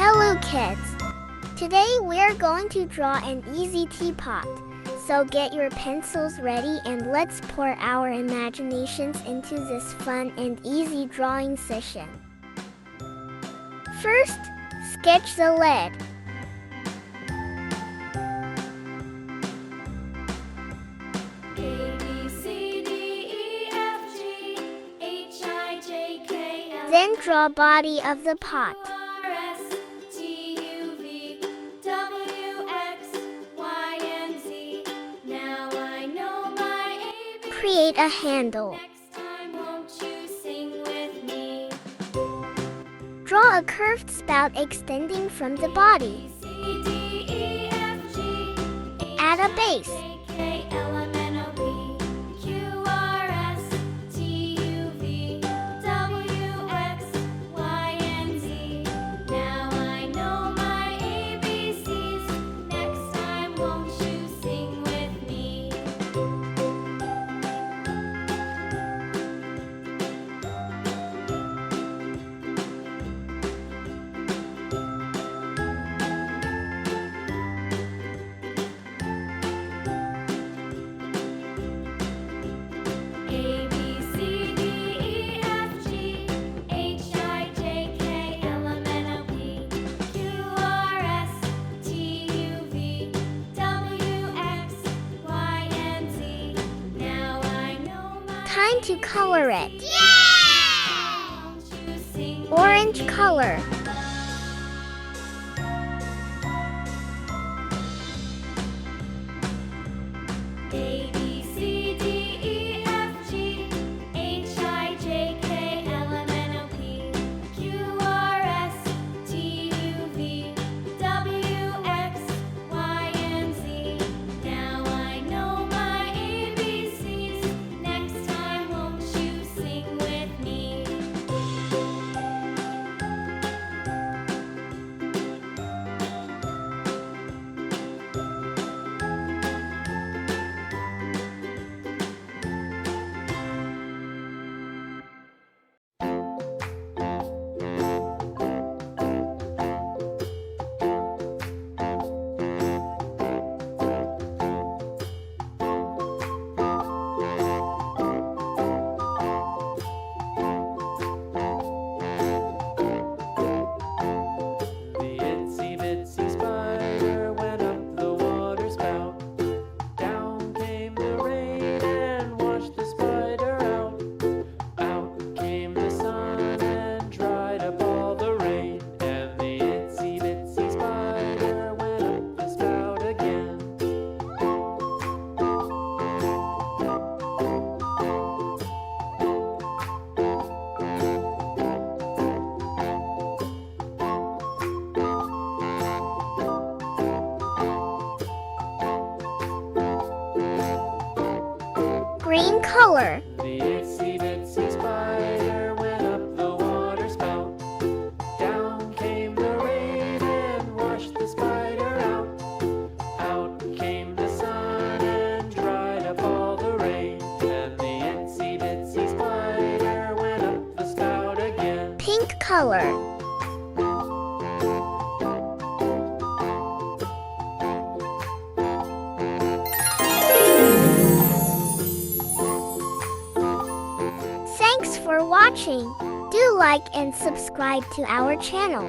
Hello kids! Today we're going to draw an easy teapot. So get your pencils ready and let's pour our imaginations into this fun and easy drawing session. First, sketch the lid. Then draw body of the pot. Create a handle. Draw a curved spout extending from the body. Add a base. Time to color it. Yeah! Orange color. Green color. The itsy bitsy spider went up the water spout. Down came the rain and washed the spider out. Out came the sun and dried up all the rain. And the itsy bitsy spider went up the spout again. Pink color. Thanks for watching. Do like and subscribe to our channel.